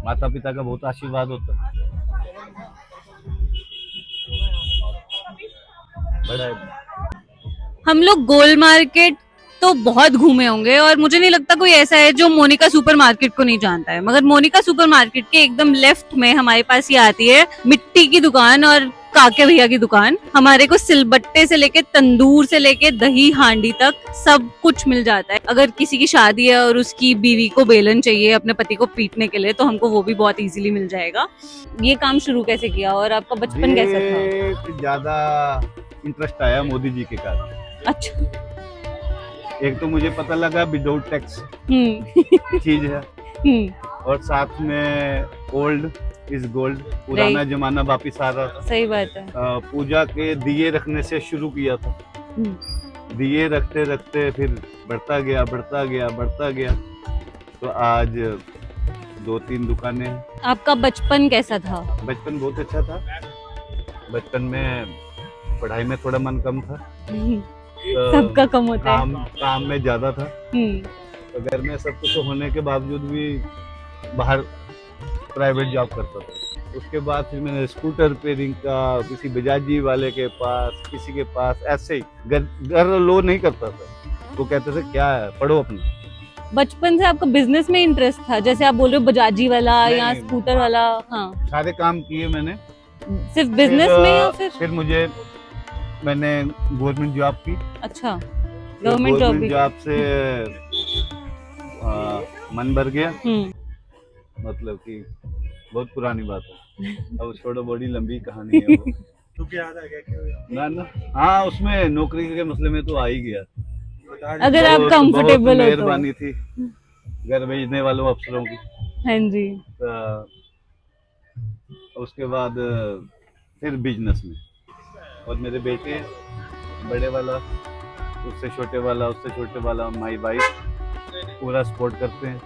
माता पिता का बहुत आशीर्वाद होता है। बड़ा है। हम लोग गोल मार्केट तो बहुत घूमे होंगे और मुझे नहीं लगता कोई ऐसा है जो मोनिका सुपरमार्केट को नहीं जानता है, मगर मोनिका सुपरमार्केट के एकदम लेफ्ट में हमारे पास ये आती है मिट्टी की दुकान और काके भैया की दुकान। हमारे को सिलबट्टे से लेके तंदूर से लेके दही हांडी तक सब कुछ मिल जाता है। अगर किसी की शादी है और उसकी बीवी को बेलन चाहिए अपने पति को पीटने के लिए तो हमको वो भी बहुत इजीली मिल जाएगा। ये काम शुरू कैसे किया और आपका बचपन कैसा था? ये ज्यादा इंटरेस्ट आया मोदी जी के कारण। अच्छा। एक तो मुझे पता लगा विदाउट टैक्स हम्म। चीज है, हम्म। और साथ में ओल्ड इज गोल्ड, पुराना जमाना वापिस आ रहा था। सही बात है। पूजा के दिए रखने से शुरू किया था। दिए रखते रखते फिर बढ़ता गया बढ़ता गया बढ़ता गया, तो आज 2-3 दुकानें हैं। आपका बचपन कैसा था? बचपन बहुत अच्छा था। बचपन में पढ़ाई में थोड़ा मन कम था। सबका कम होता है। काम में ज्यादा था। तो घर में सब कुछ होने के बावजूद भी बाहर प्राइवेट जॉब करता था। उसके बाद फिर मैंने स्कूटर रिपेयरिंग का, किसी बजाजी वाले के पास, किसी के पास, ऐसे ही घर लो नहीं करता था। तो कहते थे क्या है, पढ़ो अपना। बचपन से आपका बिजनेस में इंटरेस्ट था, जैसे आप बोल रहे हो बजाजी वाला या स्कूटर वाला? हाँ, सारे काम किए मैंने। सिर्फ बिजनेस में या फिर मैंने गवर्नमेंट जॉब की। अच्छा, गवर्नमेंट जॉब से मन भर गया। मतलब कि बहुत पुरानी बात है, अब छोड़ो, बड़ी लंबी कहानी है वो। तो क्या याद आ गया? ना हाँ, उसमें नौकरी के मसले में तो आ ही गया। अगर आप कंफर्टेबल हो तो। मेहरबानी थी घर भेजने वालों अफसरों की। हाँ जी। उसके बाद फिर बिजनेस में, और मेरे बेटे, बड़े वाला, उससे छोटे वाला, उससे छोटे वाला, माई वाइफ पूरा सपोर्ट करते हैं,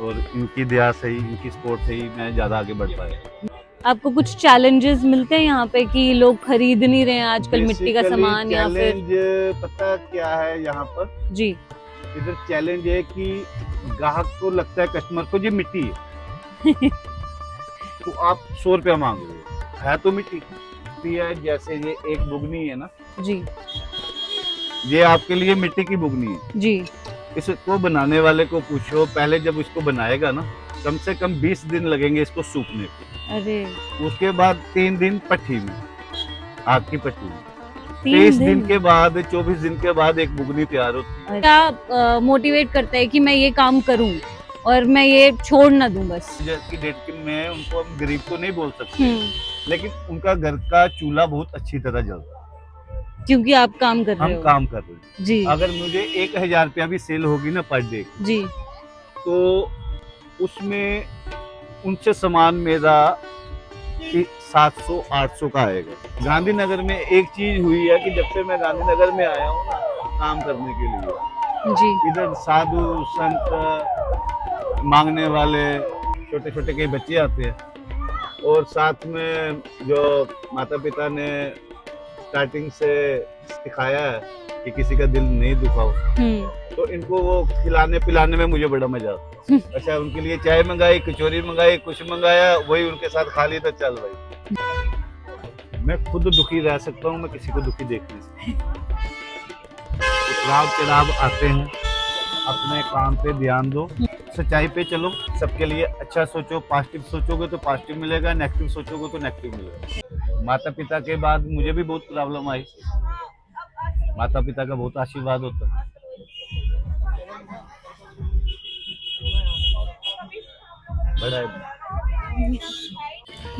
और इनकी दया से ही, इनकी सपोर्ट से ही मैं ज्यादा आगे बढ़ पाया। आपको कुछ चैलेंजेस मिलते हैं यहाँ पे कि लोग खरीद नहीं रहे हैं आजकल मिट्टी का सामान, या फिर चैलेंज पता क्या है यहाँ पर जी? इधर चैलेंज है कि ग्राहक को लगता है, कस्टमर को, ये मिट्टी है तो आप 100 रुपया मांग रहे है तो मिट्टी है। जैसे ये एक बुगनी है ना जी, ये आपके लिए मिट्टी की बुगनी है जी। इसको बनाने वाले को पूछो, पहले जब इसको बनाएगा ना, कम से कम 20 दिन लगेंगे इसको सूखने को। अरे, उसके बाद 3 दिन पट्टी में, आग की पट्टी में, 23 दिन के बाद, 24 दिन के बाद एक बुगनी तैयार होती है। क्या मोटिवेट करता है कि मैं ये काम करूं और मैं ये छोड़ ना दूं? बस की डेट में उनको हम गरीब तो नहीं बोल सकते, लेकिन उनका घर का चूल्हा बहुत अच्छी तरह जलता है, क्योंकि आप काम कर रहे हो। हम काम कर रहे हैं जी। अगर मुझे 1000 रुपया भी सेल होगी ना पर डे जी, तो उसमें उनसे सामान मेरा 700-800 का आएगा। गांधीनगर में एक चीज हुई है कि जब से मैं गांधीनगर में आया हूँ ना काम करने के लिए, जी, इधर साधु संत मांगने वाले छोटे छोटे कई बच्चे आते हैं, और साथ में जो माता पिता ने स्टार्टिंग से सिखाया है कि किसी का दिल नहीं दुखाओ, तो इनको वो खिलाने पिलाने में मुझे बड़ा मजा आता है। अच्छा, उनके लिए चाय मंगाई, कचौरी मंगाई, कुछ मंगाया, वही उनके साथ खा लिया, तो चल भाई। मैं खुद दुखी रह सकता हूँ, मैं किसी को दुखी देख नहीं सकता। उतराव चढ़ाव आते हैं, अपने काम पे ध्यान दो, सच्चाई पे चलो, सबके लिए अच्छा सोचो, पॉजिटिव सोचोगे तो पॉजिटिव मिलेगा, नेगेटिव सोचोगे तो नेगेटिव मिलेगा। माता पिता के बाद मुझे भी बहुत प्रॉब्लम आई, माता पिता का बहुत आशीर्वाद होता है। बड़ा है।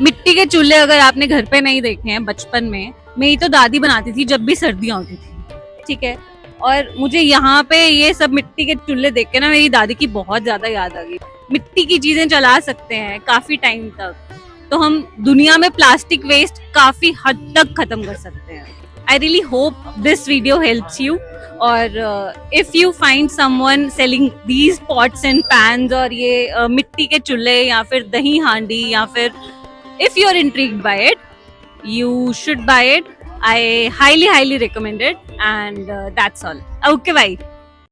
मिट्टी के चूल्हे अगर आपने घर पे नहीं देखे हैं, बचपन में मेरी तो दादी बनाती थी जब भी सर्दियां होती थी, ठीक है, और मुझे यहाँ पे ये सब मिट्टी के चूल्हे देख के ना मेरी दादी की बहुत ज्यादा याद आ गई। मिट्टी की चीजें चला सकते हैं काफी टाइम तक, तो हम दुनिया में प्लास्टिक वेस्ट काफी हद तक खत्म कर सकते हैं। I really hope this video helps you, और if you find someone selling these pots and pans और ये मिट्टी के चूल्हे या फिर दही हांडी, या फिर if you are intrigued by it, you should buy it. I highly recommend it, and that's all. Okay, bye.